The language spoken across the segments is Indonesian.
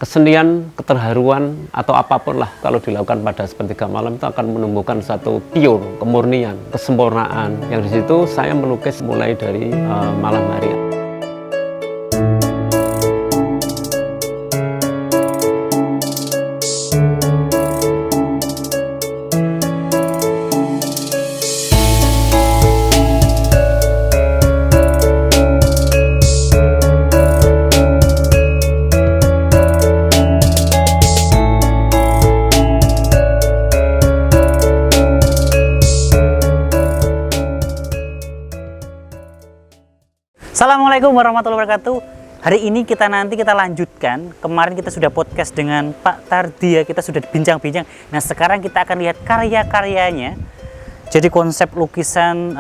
kesenian, keterharuan atau apapun lah kalau dilakukan pada sepertiga malam itu akan menumbuhkan satu pure, kemurnian, kesempurnaan. Yang di situ saya melukis mulai dari malam hari. Assalamualaikum warahmatullahi wabarakatuh. Hari ini kita lanjutkan. Kemarin kita sudah podcast dengan Pak Tardi ya, kita sudah bincang-bincang. Nah sekarang kita akan lihat karya-karyanya. Jadi konsep lukisan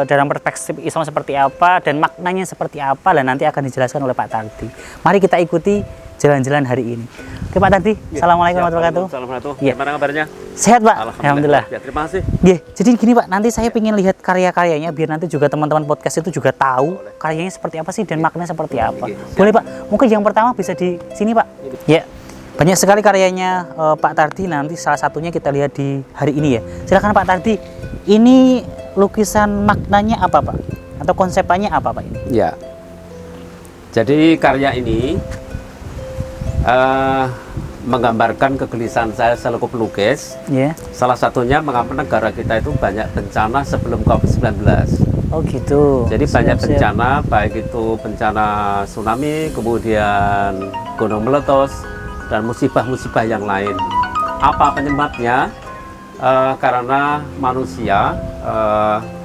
dalam perspektif Islam seperti apa dan maknanya seperti apa, dan nanti akan dijelaskan oleh Pak Tardi. Mari kita ikuti jalan-jalan hari ini. Oke Pak Tardi, Ya, Assalamualaikum warahmatullahi wabarakatuh. Assalamualaikum. Ya. Gimana kabarnya? Sehat Pak, Alhamdulillah. Ya, terima kasih. Ya, jadi gini Pak, nanti saya ingin lihat karya-karyanya biar nanti juga teman-teman podcast itu juga tahu karyanya seperti apa sih dan maknanya seperti apa. Boleh Pak, mungkin yang pertama bisa di sini Pak. Ya, banyak sekali karyanya Pak Tardi, nanti salah satunya kita lihat di hari ini ya. Silakan Pak Tardi, ini lukisan maknanya apa Pak? Atau konsepannya apa Pak ini? Ya, jadi karya ini menggambarkan kegelisahan saya selaku pelukis. Ya. Salah satunya mengapa negara kita itu banyak bencana sebelum COVID-19. Oh gitu. Jadi banyak bencana, baik itu bencana tsunami, kemudian gunung meletus, dan musibah-musibah yang lain. Apa penyebabnya? Karena manusia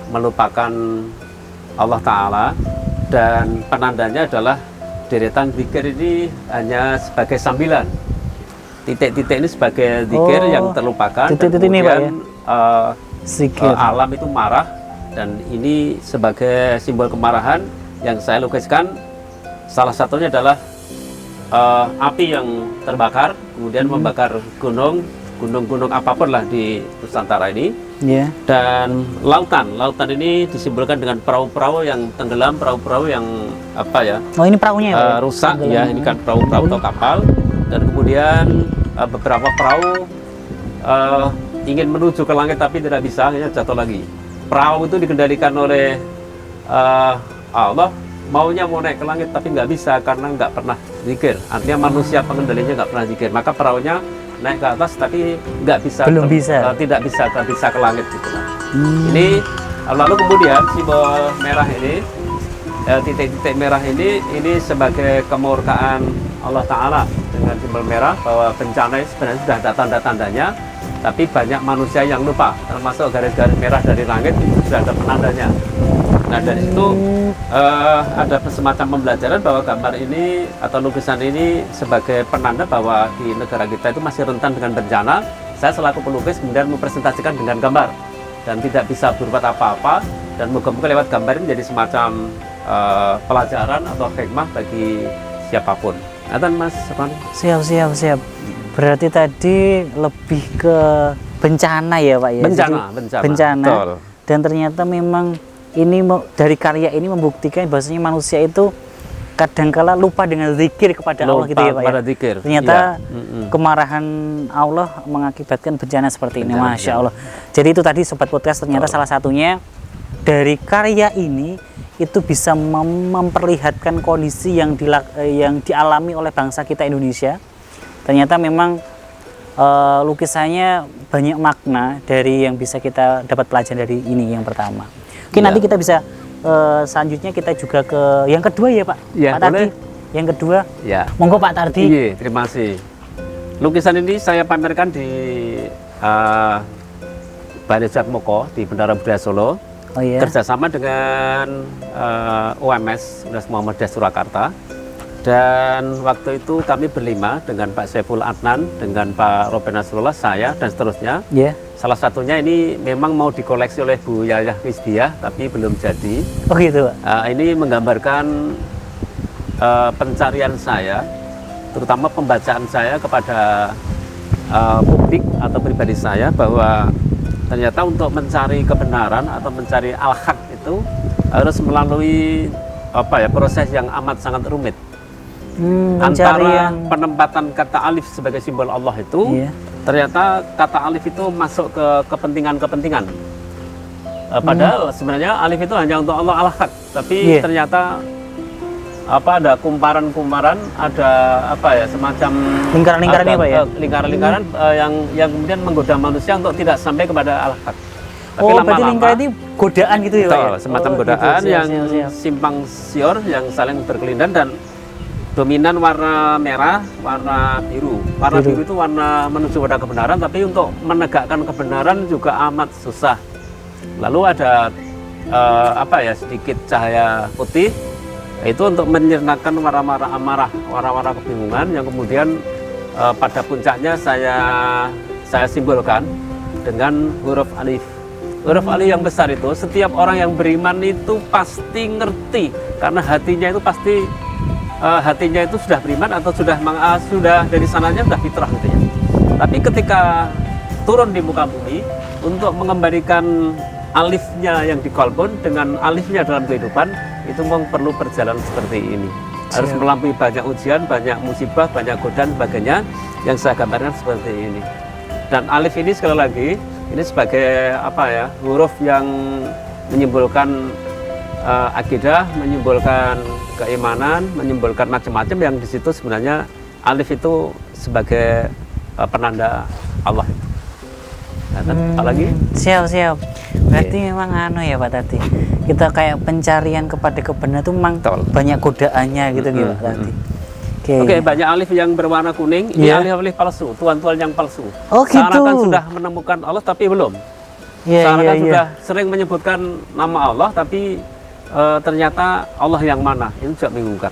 melupakan Allah Ta'ala, dan penandanya adalah deretan zikir ini hanya sebagai sambilan. Titik-titik ini sebagai zikir yang terlupakan. Titik-titik ini Pak ya? Zikir. Alam itu marah, dan ini sebagai simbol kemarahan yang saya lukiskan. Salah satunya adalah api yang terbakar, kemudian membakar gunung-gunung apapun lah di Nusantara ini. Yeah. Dan lautan ini disimbolkan dengan perahu-perahu yang tenggelam, perahu-perahu yang apa ya? Oh ini perahunya ya? Rusak ya, ini kan perahu-perahu atau kapal. Dan kemudian beberapa perahu ingin menuju ke langit tapi tidak bisa, akhirnya jatuh lagi. Perahu itu dikendalikan oleh Allah, maunya mau naik ke langit tapi nggak bisa karena nggak pernah zikir. Artinya manusia pengendalinya nggak pernah zikir, maka perahunya naik ke atas tapi nggak bisa, tidak bisa ke langit gitu. Ini lalu kemudian simbol merah ini, titik-titik merah ini sebagai kemurkaan Allah Ta'ala dengan simbol merah, bahwa bencana ini sebenarnya sudah ada tanda-tandanya, tapi banyak manusia yang lupa, termasuk garis-garis merah dari langit itu sudah ada penandanya. Nah dari situ ada semacam pembelajaran bahwa gambar ini atau lukisan ini sebagai penanda bahwa di negara kita itu masih rentan dengan bencana. Saya selaku pelukis kemudian mempresentasikan dengan gambar dan tidak bisa berbuat apa-apa, dan moga-moga lewat gambar ini menjadi semacam pelajaran atau hikmah bagi siapapun. Nathan Mas Roni. Siap. Berarti tadi lebih ke bencana ya Pak ya? Bencana. Betul. Dan ternyata memang ini dari karya ini membuktikan bahwasanya manusia itu kadangkala lupa dengan zikir kepada Allah gitu ya Pak ya. Zikir. Ternyata kemarahan Allah mengakibatkan bencana seperti ini. Masya Allah. Jadi itu tadi Sobat Podcast, ternyata salah satunya dari karya ini itu bisa memperlihatkan kondisi yang dialami oleh bangsa kita Indonesia. Ternyata memang lukisannya banyak makna dari yang bisa kita dapat pelajaran dari ini yang pertama. Oke, nanti kita bisa selanjutnya kita juga ke yang kedua ya Pak. Ya, Pak Tardi. Yang kedua. Ya. Monggo Pak Tardi. Iya, terima kasih. Lukisan ini saya pamerkan di Balai Jatmoko di Bendara Budaya Solo. Oh iya. Kerjasama dengan UMS Universitas Muhammadiyah Surakarta. Dan waktu itu kami berlima dengan Pak Saiful Adnan, dengan Pak Roben Nasrullah, saya dan seterusnya. Yeah. Salah satunya ini memang mau dikoleksi oleh Bu Yayah Wisdiah tapi belum jadi. Oh gitu Pak. Ini menggambarkan pencarian saya, terutama pembacaan saya kepada publik atau pribadi saya, bahwa ternyata untuk mencari kebenaran atau mencari al-haq itu harus melalui proses yang amat sangat rumit. Antara penempatan kata alif sebagai simbol Allah itu, ternyata kata alif itu masuk ke kepentingan-kepentingan. Padahal sebenarnya alif itu hanya untuk Allah al-Ahad, tapi ternyata ada kumparan-kumparan, ada semacam lingkaran-lingkaran ya Pak ya? Lingkaran-lingkaran yang kemudian menggoda manusia untuk tidak sampai kepada al-Ahad. Tapi berarti lingkaran ini godaan gitu ya Pak ya? Semacam godaan gitu, yang simpang siur, yang saling berkelindan, dan dominan warna merah, warna biru. Warna biru itu warna menuju pada kebenaran, tapi untuk menegakkan kebenaran juga amat susah. Lalu ada sedikit cahaya putih, itu untuk menyernakan warna-warna amarah, warna-warna kebingungan, yang kemudian pada puncaknya saya simbolkan dengan huruf alif. Huruf alif yang besar itu, setiap orang yang beriman itu pasti ngerti, karena hatinya itu pasti hatinya itu sudah beriman atau sudah dari sananya sudah fitrah gitu ya. Tapi ketika turun di muka bumi untuk mengembalikan alifnya yang di kolbun dengan alifnya dalam kehidupan, itu memang perlu perjalanan seperti ini. Harus melampaui banyak ujian, banyak musibah, banyak godaan, sebagainya, yang saya gambarkan seperti ini. Dan alif ini sekali lagi, ini sebagai huruf yang menyimbolkan akidah, menyimbolkan keimanan, menyimbolkan macam-macam, yang di situ sebenarnya alif itu sebagai penanda Allah. Apalagi? Siap. Berarti memang ya Pak tadi, kita kayak pencarian kepada kebenaran itu memang banyak godaannya gitu Pak tadi. Oke, banyak alif yang berwarna kuning, ini alif-alif palsu, tuan-tuan yang palsu. Seakan sudah menemukan Allah tapi belum. Seakan sudah sering menyebutkan nama Allah tapi ternyata Allah yang mana, itu juga membingungkan.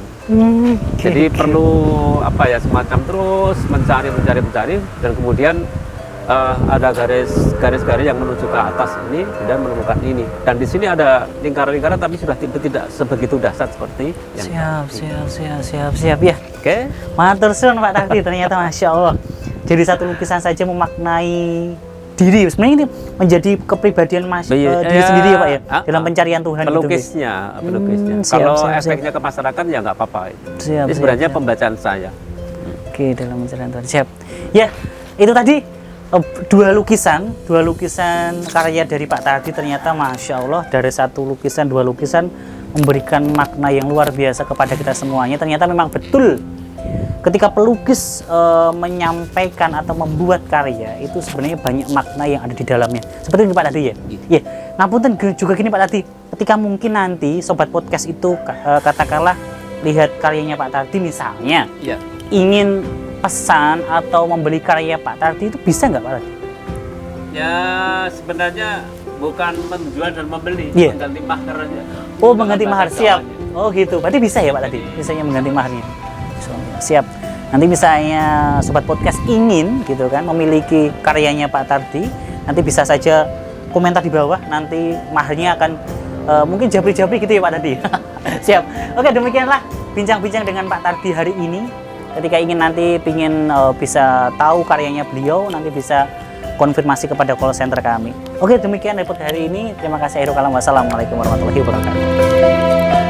Jadi perlu semacam terus mencari, dan kemudian ada garis-garis yang menuju ke atas ini dan menemukan ini. Dan di sini ada lingkaran-lingkaran, tapi sudah tidak sebegitu dahsyat seperti yang siap ya. Oke. Matur suwun Pak Takdi, ternyata Masya Allah. Jadi satu lukisan saja memaknai diri. Sebenarnya ini menjadi kepribadian diri sendiri ya Pak ya, dalam pencarian Tuhan. Pelukisnya. Kalau efeknya ke masyarakat ya nggak apa-apa. Ini sebenarnya pembacaan saya. Oke, dalam pencarian Tuhan. Siap. Ya, itu tadi dua lukisan karya dari Pak Tardi. Ternyata Masya Allah, dari satu lukisan, dua lukisan memberikan makna yang luar biasa kepada kita semuanya. Ternyata memang betul ketika pelukis menyampaikan atau membuat karya itu sebenarnya banyak makna yang ada di dalamnya. Seperti ini Pak Tardi ya. Ya, ngapunten juga gini Pak Tardi, ketika mungkin nanti sobat podcast itu katakanlah lihat karyanya Pak Tardi misalnya, ingin pesan atau membeli karya Pak Tardi, itu bisa nggak Pak Tardi? Ya sebenarnya bukan menjual dan membeli, mengganti mahar aja. Oh, mengganti mahar, siap. Oh gitu, berarti bisa ya Pak Tardi, misalnya mengganti maharnya. Siap. Nanti misalnya sobat podcast ingin gitu kan memiliki karyanya Pak Tardi, nanti bisa saja komentar di bawah, nanti maharnya akan mungkin jabri-jabri gitu ya Pak Tardi. Siap. Oke, demikianlah bincang-bincang dengan Pak Tardi hari ini. Ketika ingin nanti bisa tahu karyanya beliau, nanti bisa konfirmasi kepada call center kami. Oke, demikian report hari ini. Terima kasih. Wassalamualaikum warahmatullahi wabarakatuh.